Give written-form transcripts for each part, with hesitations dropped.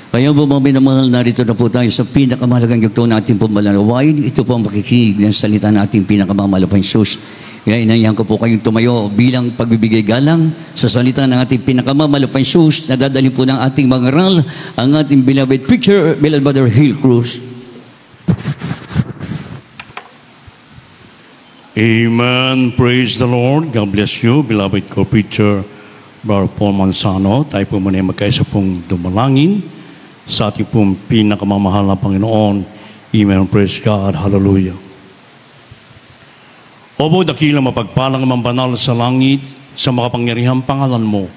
Kaya po mga minamahal, narito na po tayo sa pinakamahalagang yugto natin po malalawain. Ito po ang makikinig ng salita nating pinakamamahal na Jesus. Kaya inayan ko po kayong tumayo bilang pagbibigay galang sa salita ng ating pinakamamahal na Jesus na dadalhin po ng ating mga aral, ang ating beloved preacher, beloved Brother Hill Cruz. Amen. Praise the Lord. God bless you, beloved co-preacher, Brother Paul Manzano. Tayo po muna magkaisa pong dumalangin sa ating pong pinakamamahal na Panginoon. Amen. Praise God. Hallelujah. Opo, dakilang mapagpalang mambanal sa langit, sa makapangyarihang pangalan mo,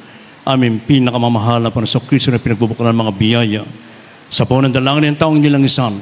aming pinakamamahal na Panginoon Kristo na pinagbubukalan ng mga biyaya. Sa punong dalangin ng taong nilangisan,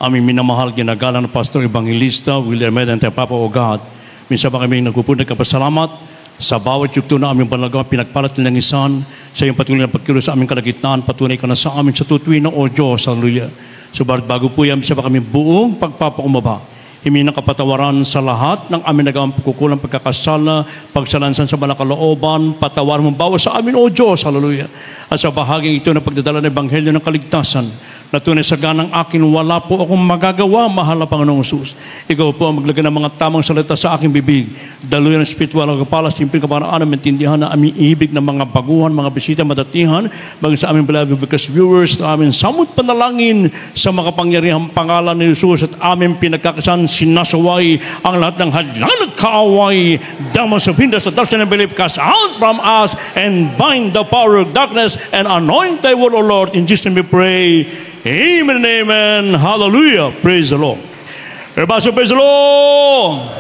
aming minamahal, ginagalang na Pastor Evangelista William Medante, Papa o God. Minsan pa kami nagpupunta kapasalamat sa bawat yugto na aming panlagawa, pinagpalat nilang isan sa iyong patuloy na pagkilos sa aming kalagitnaan. Patunay ka na sa amin sa tutuwi ng O Diyos. Hallelujah. Subalit bago po yan, minsan pa kami buong pagpapakumbaba. Himingi ng kapatawaran sa lahat ng aming nagawang pagkukulang, pagkakasala, pagsalansan sa malakalooban, patawaran mong bawas sa amin, O Diyos. Hallelujah. At sa bahaging ito na pagdadala ng Ebanghelyo ng kaligtasan, na tunay sa ganang akin, wala po akong magagawa, mahal na Panginoong Jesus. Ikaw po ang maglagay ng mga tamang salita sa aking bibig. Daluyan ng spiritual ang kapalas, simpin kaparaan na maintindihan na aming ibig ng mga baguhan, mga bisita, madatihan, bagay sa aming beloved because viewers, na aming samot panalangin sa makapangyarihang pangalan ni Jesus at aming pinagkakasan, sinasaway ang lahat ng hadlang nagkaaway, damas of hinders, at darkness and belief, cast out from us and bind the power of darkness and anoint thy word, O Lord. In Jesus' name we pray. Amen and amen. Hallelujah. Praise the Lord. Everybody, praise the Lord.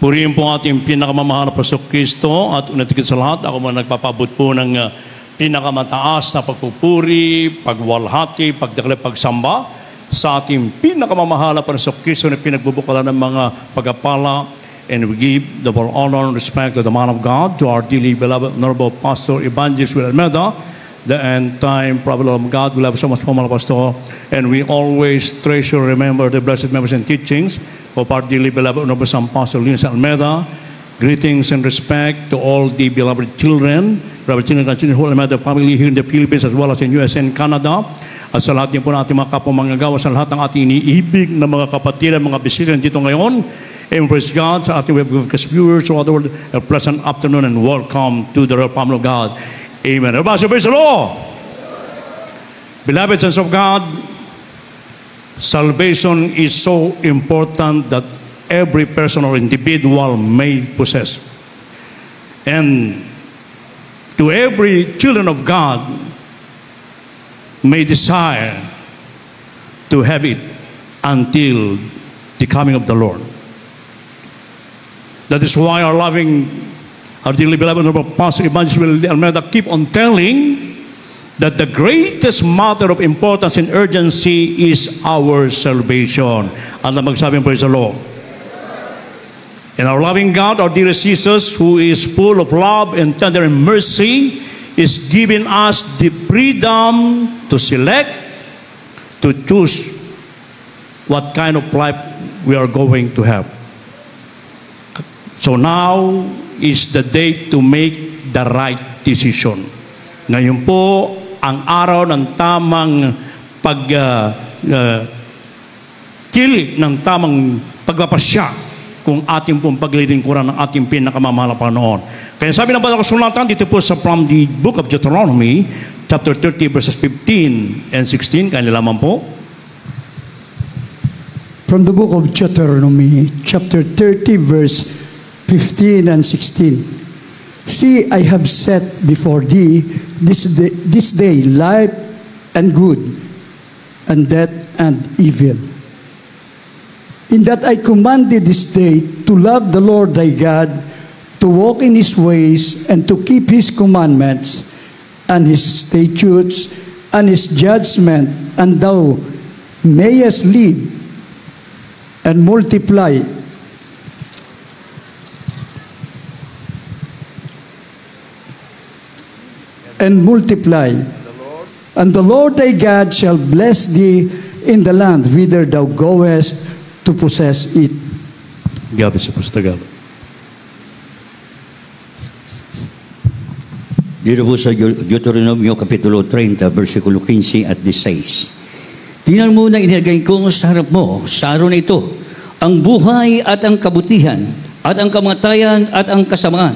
Purihin po ating pinakamamahal na Pastor Kristo at unatigit sa lahat, ako man nagpapabot po ng pinakamataas na pagpupuri, pagwalhati, pagdakla, pagsamba sa ating pinakamamahal na Pastor Kristo na pinagbubukalan ng mga pagpapala. And we give the honor and respect to the man of God, to our dearly beloved, honorable Pastor Evangelist William Medante, the end time prophet of God. We love so much formal pastor, and we always treasure, remember the blessed memories and teachings of our dearly beloved honorable San Pastor Linus Almeida. Greetings and respect to all the beloved children, beloved children and whole Almeida family here in the Philippines as well as in US and Canada. At sa lahat din po natin mga kapwa manggagawa, sa lahat ng ating iniibig na mga kapatid, mga bisita dito ngayon. And praise God, sa ating web viewers all over the world, a pleasant afternoon and welcome to the real family of God. Amen. Everybody say praise the Lord. Beloved sons of God, salvation is so important that every person or individual may possess. And to every children of God may desire to have it until the coming of the Lord. That is why our dearly beloved Pastor Evangelist William Almeida keep on telling that the greatest matter of importance and urgency is our salvation. At magsabing praise the Lord. And our loving God, our dearest Jesus, who is full of love and tender and mercy, is giving us the freedom to select, to choose what kind of life we are going to have. So now is the day to make the right decision. Ngayon po ang araw ng tamang pagkili ng tamang pagpapasya kung ating pong paglilingkuran ng ating pinakamamahal na Panginoon. Kaya sabi ng banal na kasulatan dito po from the book of Deuteronomy, chapter 30, verses 15 and 16, kaya nilaman po. From the book of Deuteronomy, chapter 30, verse 15 and 16. See, I have set before thee this day life and good, and death and evil. In that I commanded this day to love the Lord thy God, to walk in his ways, and to keep his commandments, and his statutes, and his judgment, and thou mayest live and multiply. And multiply. And the Lord thy God shall bless thee in the land whither thou goest to possess it. Gabi sa Tagalog. Dito po sa Deuteronomio Kapitulo 30, versikulo 15 at 16. Tingnan mo na inilagay ko sa harap mo, sa araw na ito, ang buhay at ang kabutihan, at ang kamatayan at ang kasamaan.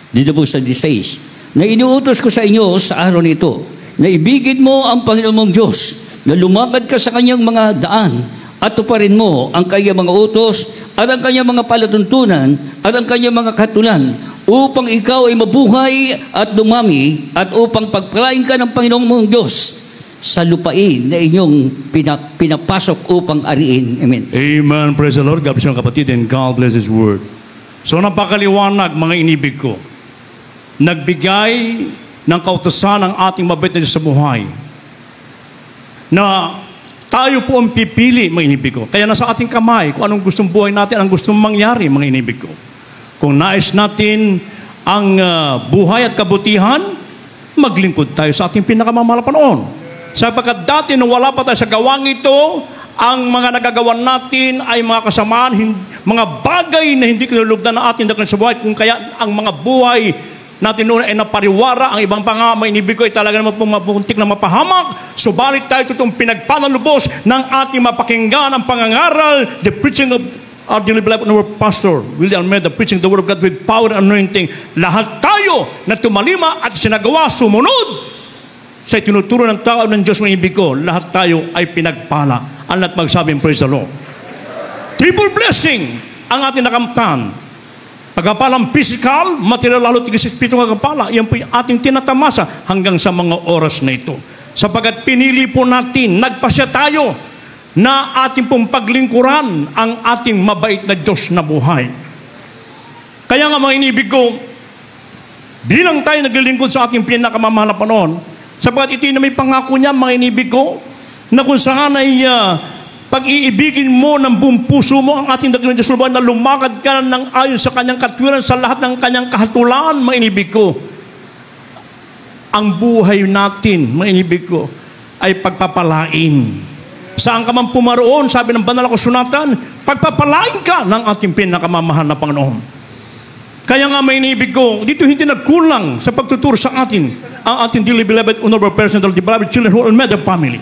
Dito po sa 16, na inuutos ko sa inyo sa araw na ito, na ibigin mo ang Panginoon mong Diyos, na lumakad ka sa kanyang mga daan, at tuparin mo ang kanyang mga utos, at ang kanyang mga palatuntunan, at ang kanyang mga katulan, upang ikaw ay mabuhay at dumami, at upang pagpalain ka ng Panginoong mong Diyos sa lupain na inyong pinapasok upang ariin. Amen. Amen. Praise the Lord. God bless you, kapatid, and God bless His Word. So napakaliwanag, mga inibig ko. Nagbigay ng kautusan ng ating mabait na Diyos sa buhay, na tayo po ang pipili, mga inibig ko. Kaya nasa ating kamay kung anong gustong buhay natin, ang gustong mangyari, mga inibig ko. Kung nais natin ang buhay at kabutihan, maglingkod tayo sa ating pinakamamahal na panahon. Sapagkat dati nung wala pa tayo sa gawang ito, ang mga nagagawan natin ay mga kasamaan, mga bagay na hindi kinulugdan na ating daklan sa buhay. Kung kaya ang mga buhay natin noon ay napariwara, ang ibang inibig ko ay talaga naman pong mapuntik na mapahamak. Subalit tayo itong pinagpanalubos ng ating mapakinggan ang pangangaral, the preaching of our dearly beloved and our pastor, William Almeida, preaching the word of God with power and anointing. Lahat tayo na tumalima at sinagawa, sumunod sa tinuturo ng tao ng Diyos, mga ibig ko, lahat tayo ay pinagpala. Ang lahat magsabing, praise the Lord. Triple blessing ang ating nakamtan. Pagkapalang physical, material, lalo tigis espiritu ng kapala, yan po yung ating tinatamasa hanggang sa mga oras na ito. Sapagat pinili po natin, nagpasya tayo na ating pong paglingkuran ang ating mabait na Diyos na buhay. Kaya nga mga inibig ko, bilang tayo naglilingkod sa ating pinakamamahal na panahon, sapagat ito na may pangako niya, mga inibig ko, na kung saan ay pag-iibigin mo ng buong puso mo ang ating dakilang Diyos na buhay, na lumakad ka ng ayon sa kanyang katwiran sa lahat ng kanyang kahatulan, mga inibig ko, ang buhay natin, mga inibig ko, ay pagpapalain. Saan ka man pumaroon, sabi ng banal na kasulatan, pagpapalain ka ng ating pinakamamahal na Panginoon. Kaya nga may inibig ko, dito hindi nagkulang sa pagtuturo sa atin, ang ating dearly beloved, honorable personal, the beloved children who all made a family.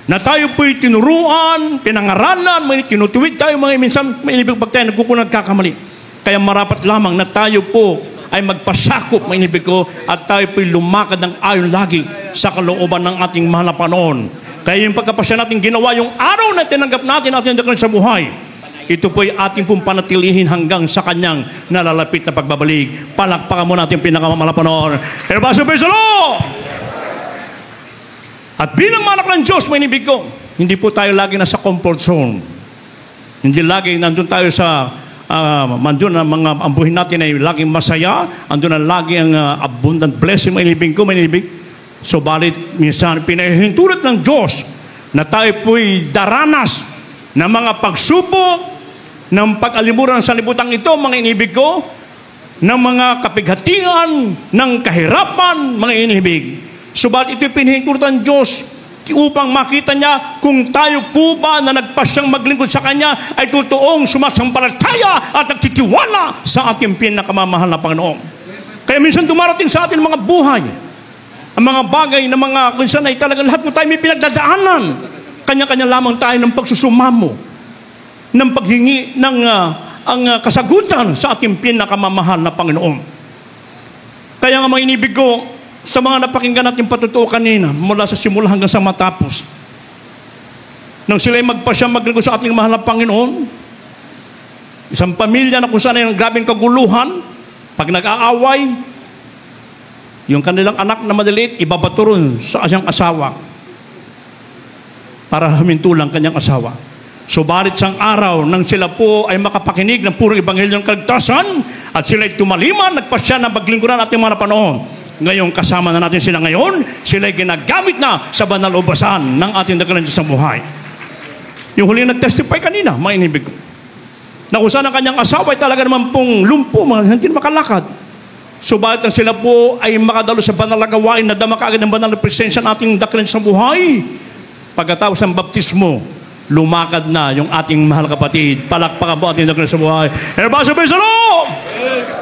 Na tayo po'y tinuruan, pinangaralan, may tinutuwid tayo, mga minsan may inibig pag tayo nagkukulang kakamali. Kaya marapat lamang na tayo po ay magpasakop, mga inibig ko, at tayo po'y lumakad ng ayon lagi sa kalooban ng ating mahal na Panginoon. Kaya yung pagkapasya natin ginawa, yung araw na tinanggap natin ating daklan sa buhay, ito po'y ating pong panatilihin hanggang sa kanyang nalalapit na pagbabalik. Palakpakan mo natin pinakamamahal na Panginoon. Everybody praise the Lord! At bilang manak ng Diyos, may inibig ko, hindi po tayo lagi nasa comfort zone. Hindi lagi nandun tayo sa mandun na mga ambuhin natin ay laging masaya, andun na lagi ang abundant blessing, may inibig ko, may inibig. So balit minsan pinahihintulot ng Diyos na tayo po'y daranas ng mga pagsubok, ng pag-alimuran sa libutang ito, mga inibig ko, ng mga kapighatian, ng kahirapan, mga inibig. So balit ito'y pinahihintulot ng Diyos upang makita niya kung tayo po ba na nagpasyang maglingkod sa Kanya ay totoong sumasampalataya at nagtitiwala sa ating pinakamamahal na Panginoon. Kaya minsan dumarating sa atin mga buhay, ang mga bagay na mga kunsan ay talaga lahat mo tayo may pinagdadaanan. Kanya-kanya lamang tayo ng pagsusumamo, ng paghingi ng ang kasagutan sa ating pinakamamahal na Panginoon. Kaya nga mga inibig ko, sa mga napakinggan natin patutuo kanina, mula sa simula hanggang sa matapos, nang sila'y magpasya maglingkod sa ating mahal na Panginoon, isang pamilya na kung saan ay grabing kaguluhan, pag nag-aaway, yung kanilang anak na madaliit, ibabato ron sa kanyang asawa para humintulang kanyang asawa. Subalit sang araw nang sila po ay makapakinig ng purong ebanghelyo ng kaligtasan at sila ay tumaliman, nagpasya na maglingkuran ating mga panahon. Ngayon kasama na natin sila ngayon, sila ay ginagamit na sa banal o basan ng ating dakilang Diyos sa buhay. Yung huling nag-testify kanina, mga inibig ko, na kung saan ang kanyang asawa ay talaga naman pong lumpo, hindi na makalakad. Subalit ang sila po ay makadalo sa banal na gawain na dama kaagad ng banal na presensya ng ating dakilang sa buhay. Pagkatapos ng baptismo, lumakad na yung ating mahal kapatid. Palakpakan po ating Diyos sa buhay. Everybody say, praise the Lord!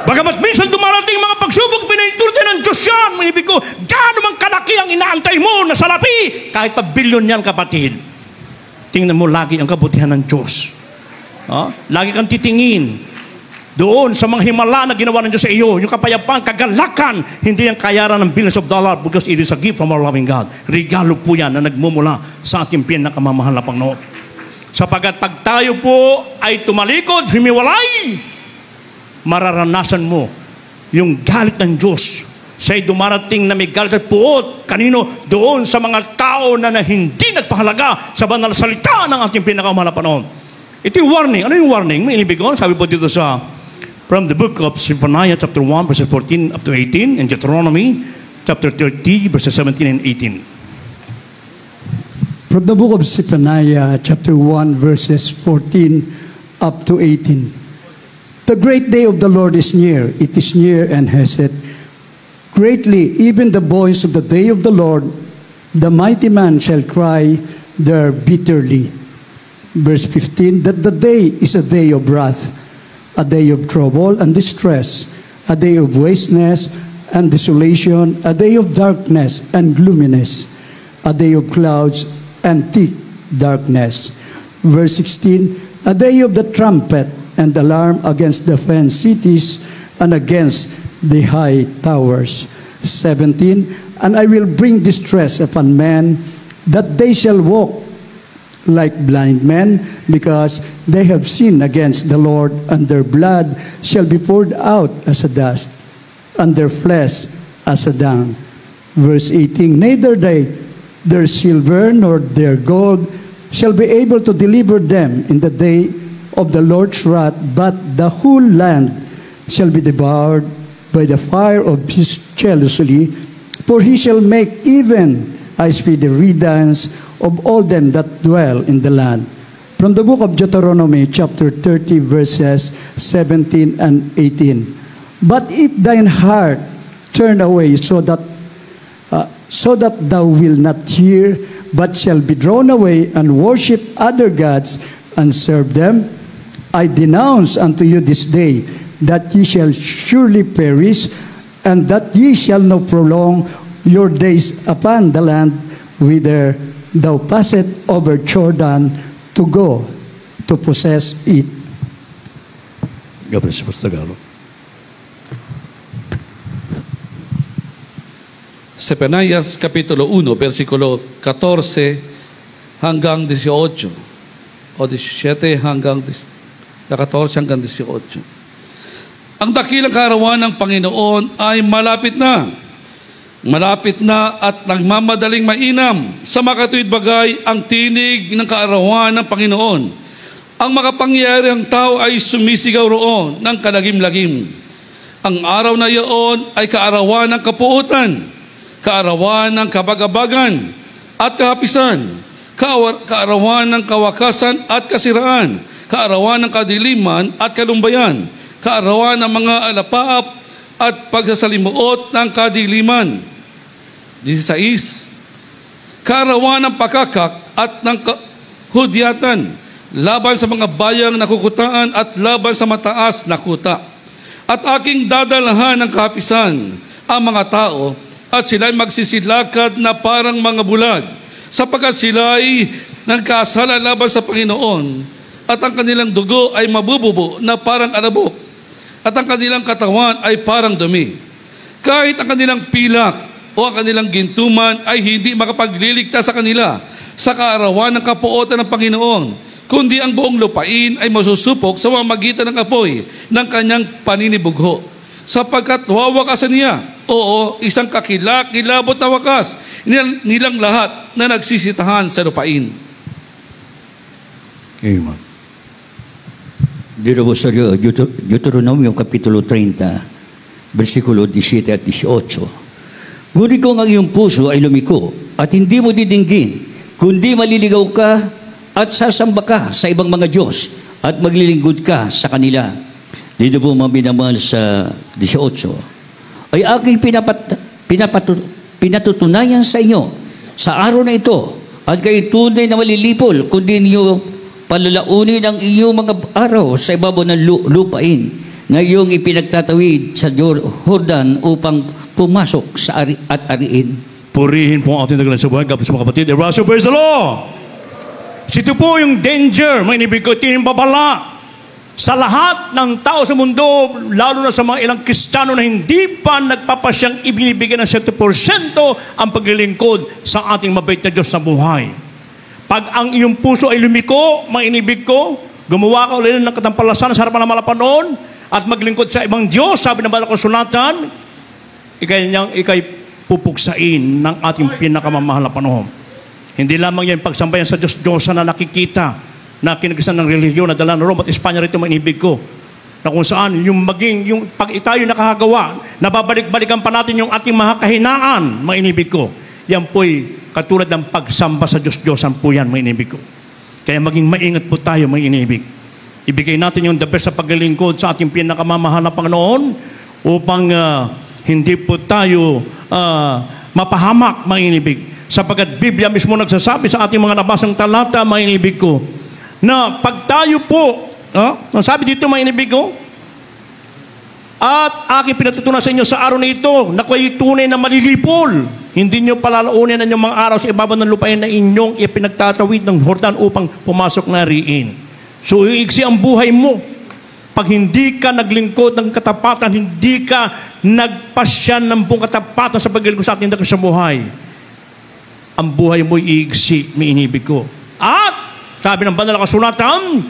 Bagamat minsan dumarating mga pagsubok, pinahintulti ng Diyos yan. Ibig ko, gaano mang kalaki ang inaantay mo na salapi. Kahit pa bilyon yan, kapatid. Tingnan mo lagi ang kabutihan ng Diyos. Lagi kang titingin doon sa mga himala na ginawa ng Diyos sa iyo. Yung kapayapaan, kagalakan, hindi yung kayaran ng billions of dollars because it is a gift from our loving God. Regalo po yan na nagmumula sa ating pinakamamahal na Panginoon. Sapagat pag tayo po ay tumalikod, humiwalay, mararanasan mo yung galit ng Diyos. Siya'y dumarating na may galit at puot. Kanino? Doon sa mga tao na hindi nagpahalaga sa banal na salita ng ating pinakamahal na Panginoon. Ito yung warning. Ano yung warning? May inibig ko. Sabi po dito from the book of Zephaniah chapter 1 verses 14 up to 18 and Deuteronomy chapter 30 verses 17 and 18. From the book of Zephaniah chapter 1 verses 14 up to 18. The great day of the Lord is near. It is near and hesed greatly, even the voice of the day of the Lord. The mighty man shall cry there bitterly. Verse 15, that the day is a day of wrath, a day of trouble and distress, a day of wasteness and desolation, a day of darkness and gloominess, a day of clouds and thick darkness. Verse 16, a day of the trumpet and alarm against the fenced cities and against the high towers. 17, and I will bring distress upon men, that they shall walk like blind men, because they have sinned against the Lord, and their blood shall be poured out as a dust, and their flesh as a dung. Verse 18, neither their silver nor their gold shall be able to deliver them in the day of the Lord's wrath, but the whole land shall be devoured by the fire of his jealousy, for he shall make even a speedy riddance of all them that dwell in the land. From the book of Deuteronomy, chapter 30, verses 17 and 18. But if thine heart turn away so that thou wilt not hear, but shall be drawn away and worship other gods and serve them, I denounce unto you this day that ye shall surely perish, and that ye shall not prolong your days upon the land whither thou passest over Jordan to go to possess it. Gabriel sa Tagalog. Zephaniah Kapitulo 1, versikulo 14 hanggang 18. O 17 hanggang 14 hanggang 18. Ang dakilang kaarawan ng Panginoon ay malapit na. Malapit na at nagmamadaling mainam. Sa makatuwid bagay ang tinig ng kaarawan ng Panginoon. Ang makapangyarihang tao ay sumisigaw roon ng kalagim-lagim. Ang araw na iyon ay kaarawan ng kapuutan, kaarawan ng kabagabagan at kahapisan, kaarawan ng kawakasan at kasiraan, kaarawan ng kadiliman at kalumbayan, kaarawan ng mga alapaap at pagsasalimuot ng kadiliman. 16. Kaarawan ng pakakak at ng hudyatan, laban sa mga bayang nakukutaan at laban sa mataas na kuta. At aking dadalahan ng kahapisan ang mga tao, at sila'y magsisilakad na parang mga bulag, sapagkat sila'y nagkasala laban sa Panginoon, at ang kanilang dugo ay mabububo na parang alabok, at ang kanilang katawan ay parang dumi. Kahit ang kanilang pilak o ang kanilang gintuman ay hindi makapagliligtas sa kanila sa kaarawan ng kapuotan ng Panginoon, kundi ang buong lupain ay masusupok sa mamagitan ng apoy ng kanyang paninibugho, sapagkat wawakasan niya, oo, isang kakilakilabot na wakas nilang lahat na nagsisitahan sa lupain. Amen. Dito po sa Deuteronomio Kapitulo 30, versikulo 17 at 18. Ngunit kung ang iyong puso ay lumiko at hindi mo didinggin, kundi maliligaw ka at sasamba ka sa ibang mga Diyos at maglilingkod ka sa kanila. Dito po mga minamahal sa 18, ay aking pinatutunayan sa inyo sa araw na ito at kayo tunay na malilipol, kundi niyo palalaunin ang iyong mga araw sa ibabaw ng lupain na iyong ipinagtatawid sa Jordan upang pumasok sa at ariin. Purihin po ang ating nagalan sa buhay. Kapos mga kapatid, Erasmo, praise the Lord! Ito po yung danger, may inibig ko, tinimbabala sa lahat ng tao sa mundo, lalo na sa mga ilang Kristiyano na hindi pa nagpapasyang ibinibigay ng 7% ang paglilingkod sa ating mabait na Diyos na buhay. Pag ang iyong puso ay lumiko, mga inibig ko, gumawa ka ulit ng katampalasan sa harapan ng malapanoon at maglingkod sa ibang Diyos, sabi ng banal na kasulatan, ikay pupuksain ng ating pinakamamahal na panahon. Hindi lamang yan pagsambayan sa Diyos na nakikita, na kinagisan ng relihiyon na dala ng Rome at Espanya rito, mainibig ko, na kung saan yung pag tayo nakahagawa, nababalik-balikan pa natin yung ating mga kahinaan, mainibig ko. Yan po'y katulad ng pagsamba sa Diyos-Diyosan po yan, mainibig ko. Kaya maging maingat po tayo, mainibig. Ibigay natin yung the best sa paglilingkod sa ating pinakamamahal na Panginoon upang hindi po tayo mapahamak, mainibig. Sapagkat Biblia mismo nagsasabi sa ating mga nabasang talata, mainibig ko, na pag tayo po, sabi dito, mainibig ko, at aking pinatutunan sa inyo sa araw na ito, na kayo'y tunay na malilipol. Hindi nyo palalaunin ang inyong mga araw sa ibabaw ng lupain na inyong ipinagtatawid ng Jordan upang pumasok na riin. So, iiksi ang buhay mo. Pag hindi ka naglingkod ng katapatan, hindi ka nagpasyan ng buong katapatan sa paglilingkod sa ating dagat sa buhay, ang buhay mo'y iiksi, may inibig ko. At, sabi ng banal na kasulatan,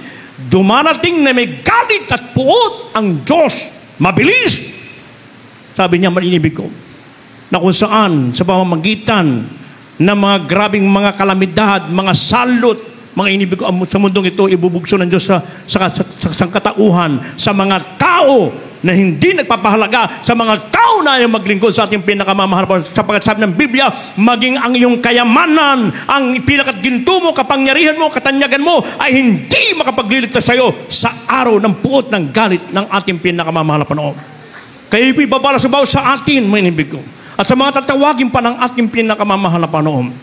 dumarating na may galit at puot ang Diyos. Mabilis. Sabi niya, mainibig ko, na kung saan sa pamamagitan ng mga grabing mga kalamidad, mga salot, mga inibig ko, sa mundong ito, ibubugso ng Diyos sa sangkatauhan, sa mga tao na hindi nagpapahalaga, sa mga tao na ayaw maglingkod sa ating pinakamamahal. Sapagkat sabi ng Biblia, maging ang iyong kayamanan, ang pinakaginto mo, kapangyarihan mo, katanyagan mo, ay hindi makapagliligtas sa iyo sa araw ng puot ng galit ng ating pinakamamahal na Panginoon. Kaya ibabala sa bawat sa atin, may inibig ko, at sa mga tatawagin pa ng ating pinakamamahal na Panginoon.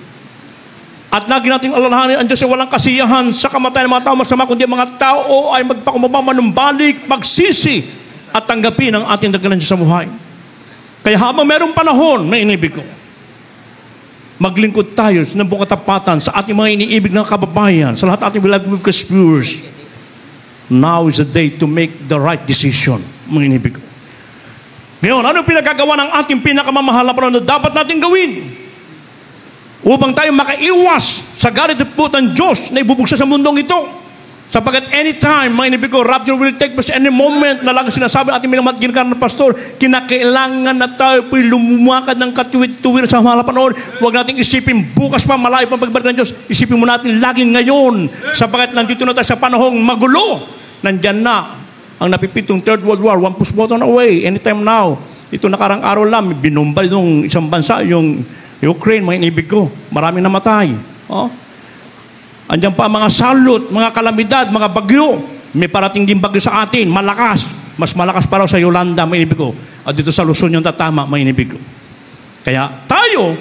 At lagi nating alalahanin, ang Diyos ay walang kasiyahan sa kamatayan ng mga tao masama, kundi mga tao ay magpakumabang manumbalik, magsisi, at tanggapin ang ating dagalan Diyos sa buhay. Kaya habang merong panahon, may inibig ko, maglingkod tayo ng buong katapatan sa ating mga iniibig na kababayan, sa lahat ating beloved viewers. Now is the day to make the right decision, mga inibig ko. Ngayon, anong pinagagawa ng ating pinakamamahal na panahon na dapat natin gawin upang tayo makaiwas sa galit at puot ng Diyos na ibubugsa sa mundong ito? Sapagkat anytime, mga inibig ko, rapture will take place any moment na lang sinasabi ating minamahal na pastor, kinakailangan na tayo po'y lumakad ng katuwid-tuwid sa mahal na panahon. Huwag nating isipin bukas pa, malayo pa pagbalik ng Diyos. Isipin mo natin laging ngayon. Sapagkat nandito na tayo sa panahong magulo. Nandyan na ang napipitong Third World War, one push button away, anytime now. Ito nakarang araw lang, binumbay ng isang bansa, yung Ukraine, mga inibig ko. Maraming namatay. Andiyan pa mga salot, mga kalamidad, mga bagyo. May parating din bagyo sa atin, malakas. Mas malakas pa raw sa Yolanda, mga inibig ko. At dito sa Luzon yung tatama, mga inibig ko. Kaya tayo,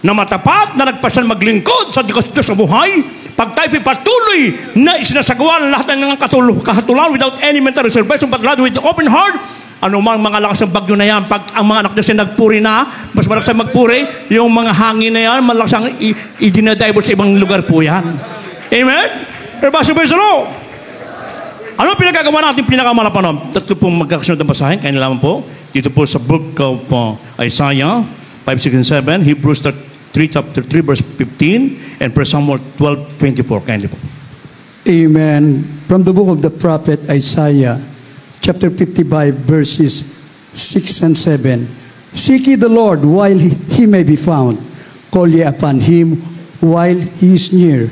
na matapat, na nagpasan maglingkod sa Diyos sa buhay, pag tayo patuloy na isinasagawa ng lahat ng kahatulan without any mental reservation, but rather with open heart, anumang mga lakas ng bagyo na yan, pag ang mga anak Diyos ay nagpuri na, mas malakas ang magpuri, yung mga hangin na yan, malakas ang idinadive sa ibang lugar po yan. Amen? Everybody praise the Lord. Ano pinagagawa natin pinakamahal na panahon? Tatlo pong magkakasunod ng basahin, kaya naman po, dito po sa book of Isaiah 5, 6, and 7, Hebrews chapter 3, verse 15, and 1 Samuel 12:24. Kindly po. Amen. From the book of the prophet Isaiah, chapter 55, verses 6 and 7. Seek ye the Lord while he may be found. Call ye upon him while he is near.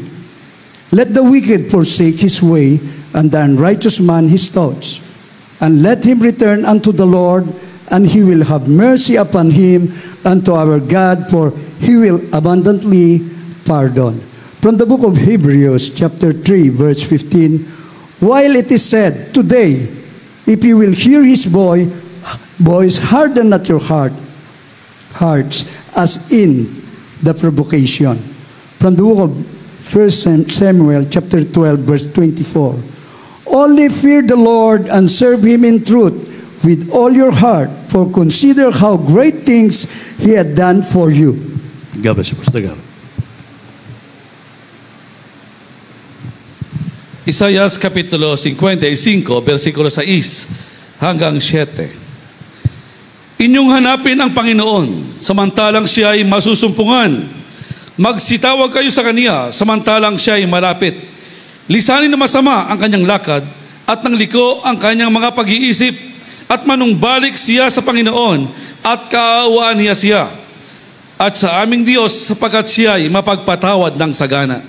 Let the wicked forsake his way, and the unrighteous man his thoughts. And let him return unto the Lord, and he will have mercy upon him, unto our God, for he will abundantly pardon. From the book of Hebrews, chapter 3, verse 15, while it is said, today, if you will hear his voice, harden not your hearts, as in the provocation. From the book of 1 Samuel chapter 12 verse 24. Only fear the Lord and serve Him in truth with all your heart, for consider how great things He had done for you. God bless you, Pastor Gar. Isaias Kapitulo 55, versikulo 6 hanggang 7. Inyong hanapin ang Panginoon, samantalang Siya ay masusumpungan. Magsitawag kayo sa Kaniya, samantalang Siya ay malapit. Lisanin na masama ang kanyang lakad, at ng liko ang kanyang mga pag-iisip, at manumbalik siya sa Panginoon, at kaawaan niya siya. At sa aming Diyos, sapagkat Siya ay mapagpatawad ng sagana.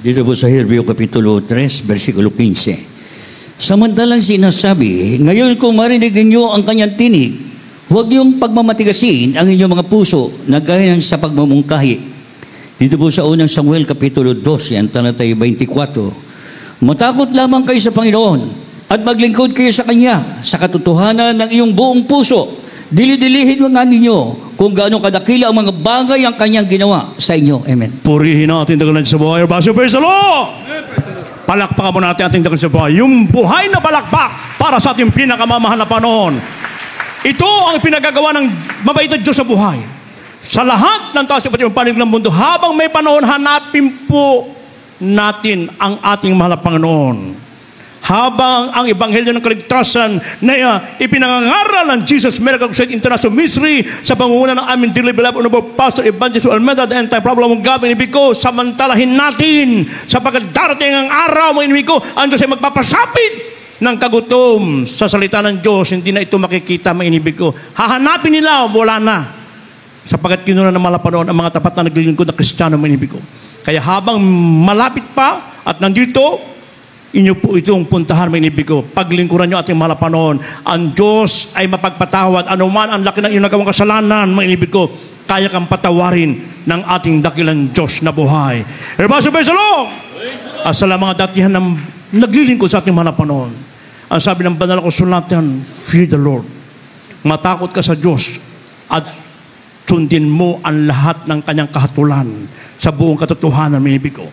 Dito po sa Hebreo Kapitulo 3, versikulo 15. Samantalang sinasabi, ngayon kung marinig ninyo ang kanyang tinig, huwag niyong pagmamatigasin ang inyong mga puso na gaya ng sa pagmamungkahi. Dito po sa unang Samuel Kapitulo 12, ang talatay 24. Matakot lamang kayo sa Panginoon at maglingkod kayo sa Kanya sa katotohanan ng iyong buong puso. Dili-dilihin mo nga ninyo kung gaano kadakila ang mga bagay ang Kanyang ginawa sa inyo. Amen. Purihin natin dakilan sa buhay. Baso, praise the Lord! Palakpakan mo natin ating dakilan sa buhay. Yung buhay na palakpak para sa ating pinakamamahal na panahon. Ito ang pinagagawa ng mabait na Diyos sa buhay. Sa lahat ng taas at yung panig ng mundo, habang may panahon, hanapin po natin ang ating mahal na Panginoon. Habang ang Ebanghelyo ng Kaligtasan na ipinangangaral ng Jesus Miracle Crusade International Ministry sa pangunguna ng aming dearly beloved Honorable Pastor Evangelist Almeida, the anti-problem of God, inibig ko, samantalahin natin sapagkat darating ang araw, mga inibig ko, ang Diyos ay magpapasapit ng kagutom sa salita ng Diyos. Hindi na ito makikita, mga inibig ko. Hahanapin nila, wala na. Sapagkat kinuha ng malapanon ang mga tapat na naglilingkod na Kristiyano, mga inibig ko. Kaya habang malapit pa at nandito, inyo po itong puntahan, mga inibig ko. Paglingkuran nyo ating mahal na panahon. Ang Diyos ay mapagpatawad. Ano man ang laki ng iyong nagawang kasalanan, mga inibig ko, kaya kang patawarin ng ating dakilang Diyos na buhay. Everybody praise the Lord! Sa mga datihan ng naglilingkod sa ating mahal na panahon. Ang sabi ng banal na kasulatan, fear the Lord. Matakot ka sa Diyos at sundin mo ang lahat ng kanyang kahatulan sa buong katotohanan, mga inibig ko.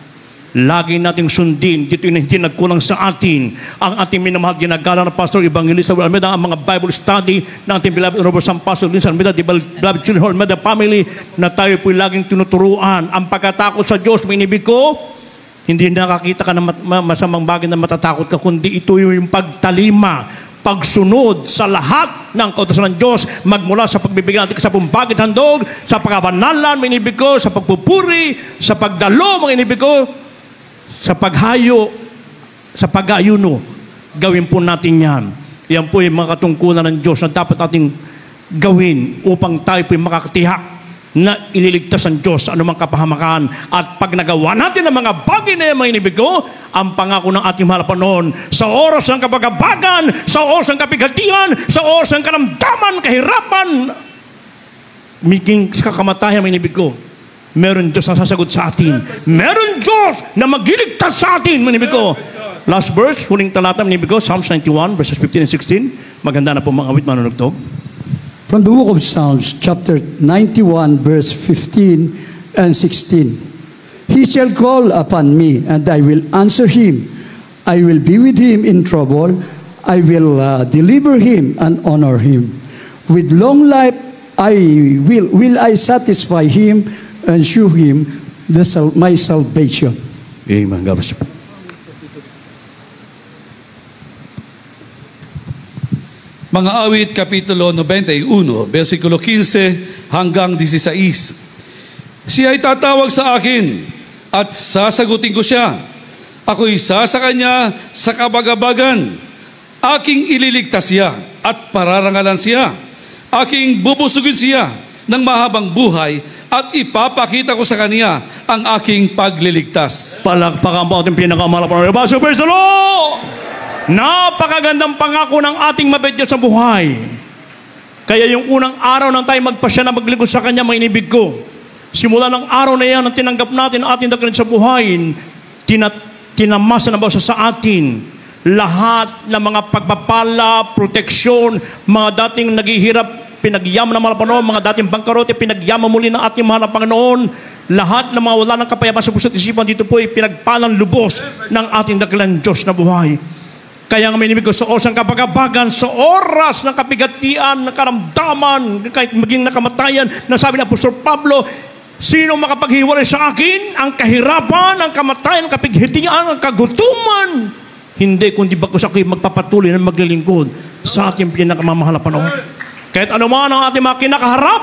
Lagi nating sundin, dito yung hindi nagkulang sa atin, ang ating minamahal ginagala na Pastor Evangelista Almeida, ang mga Bible study ng ating beloved Honorable San Pastor Linz Almeida, the beloved children Almeida family, na tayo po'y laging tinuturuan. Ang pagkatakot sa Diyos, mga inibig ko, hindi nakakita ka ng masamang bagay na matatakot ka, kundi ito yung pagtalima, pagsunod sa lahat ng kautosan ng Diyos, magmula sa pagbibigay natin sa pumbagit handog, sa pagkabanalan, mga inibig ko, sa pagpupuri, sa pagdalo, mga inibig ko, sa paghayo, sa pag-ayuno, gawin po natin yan. Yan po yung mga katungkulan ng Diyos na dapat nating gawin upang tayo po yung makakatihak na ililigtas ng Diyos sa anumang kapahamakan. At pag nagawa natin ang mga bagay na yung mga inibig ko, ang pangako ng ating mahal na panahon, sa oras ng kabagabagan, sa oras ng kapighatian, sa oras ng karamdaman, kahirapan, maging kakamatayan, mga inibig ko, meron Diyos na sasagot sa atin. Meron Diyos na magliligtas sa atin, manibig ko. Last verse, huling talata, manibig ko, Psalms 91, verses 15 and 16. Maganda na po mga awit, manunugtog. From the book of Psalms, chapter 91, verse 15 and 16. He shall call upon me, and I will answer him. I will be with him in trouble. I will deliver him and honor him. With long life, will I satisfy him and show him my salvation. Amen. God bless you. Mga awit, Kapitulo 91, versikulo 15 hanggang 16. Siya ay tatawag sa akin at sasagutin ko siya. Ako'y isa sa kanya sa kabagabagan. Aking ililigtas siya at pararangalan siya. Aking bubusugin siya ng mahabang buhay at ipapakita ko sa kanya ang aking pagliligtas. Palakpakan po ating pinakamahal na Pastor, praise the Lord! Napakagandang pangako ng ating mabait Diyos sa buhay. Kaya yung unang araw nang tayo magpasya na maglingkod sa Kanya, mga inibig ko, simula ng araw na yan, ang tinanggap natin ang ating dakilan sa buhay, tinamasa na ba sa atin lahat ng mga pagpapala, proteksyon, mga dating naghihirap pinagyaman ng mga Panginoon, mga dating bangkarote, pinagyaman muli ng ating mahal na Panginoon. Lahat ng mga wala ng kapayapaan sa puso't isipan dito po ay pinagpalang lubos ng ating dakilang Diyos na buhay. Kaya nga may inibig ko sa oras ng kapagabagan, sa oras ng kapigatian, ng karamdaman, kahit maging nakamatayan, nasabi ng Apostol Pablo, sino makapaghiwalay sa akin? Ang kahirapan, ang kamatayan, ang kapighitian, ang kagutuman. Hindi, kundi bagkus ako'y magpapatuloy na maglilingkod sa ating pinakamamahal na Panginoon. Kahit ano man ang ating mga kinakaharap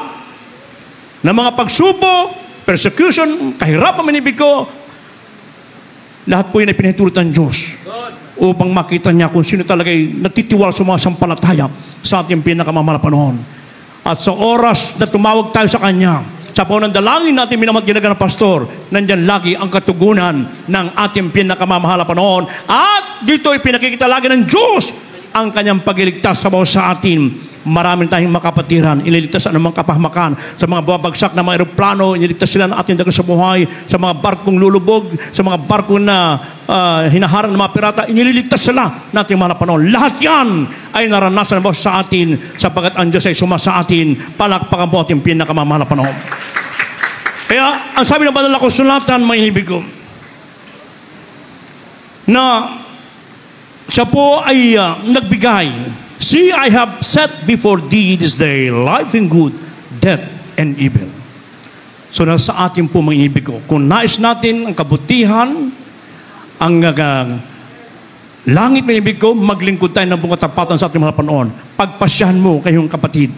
na mga pagsubok, persecution, kahirapan manibig ko, lahat po yun ay pinahitulot ng Diyos upang makita niya kung sino talaga ay nagtitiwala sa mga sampalataya sa ating pinakamamahal na Panginoon. At sa oras na tumawag tayo sa Kanya, sa panandalangin natin minamahal ginagawa ng pastor, nandyan lagi ang katugunan ng ating pinakamamahal na Panginoon. At dito ay pinakikita lagi ng Diyos ang Kanyang pagliligtas sa bawat sa atin. Maraming tayong makapatiran, ililigtas ang mga kapahamakan, sa mga bumabagsak na mga eroplano, ililigtas sila ng ating dagat sa buhay, sa mga barkong lulubog, sa mga barkong na hinaharang ng mga pirata, iniligtas sila ng ating mga Panginoon. Lahat yan ay naranasan mo sa atin, sapagkat ang Diyos ay suma sa atin. Palakpakan po ating pinakamamahal na Panginoon. Kaya, ang sabi ng banal na kasulatan, may inibig ko, na siya po ay nagbigay. See, I have set before thee this day life and good, death and evil. So nasa atin po mga inibig ko, kung nais natin ang kabutihan, ang langit mga inibig ko, maglingkod tayo ng buong katapatan sa ating mga Panginoon. Pagpasyahan mo kayong kapatid.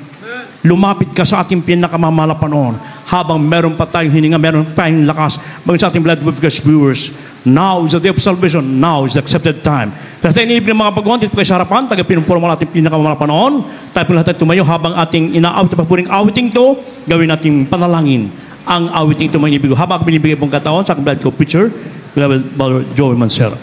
Lumapit ka sa ating pinakamamahal na Panginoon habang meron pa tayong hininga, meron pa tayong lakas. Bagay sa ating blood with God's viewers. Now is the day of salvation. Now is the accepted time. Kasi tayo inibig ng mga pagkuhan, dito kayo sa harapan, taga-pinupuro mo natin pinakamamahal na Panginoon. Tayo po lahat tumayo habang ating ina-out na papuring awiting to, gawin nating panalangin ang awiting to mga inibig. Habang binibigay pong kataon sa aking blood ko picture, Brother Joey Mancera.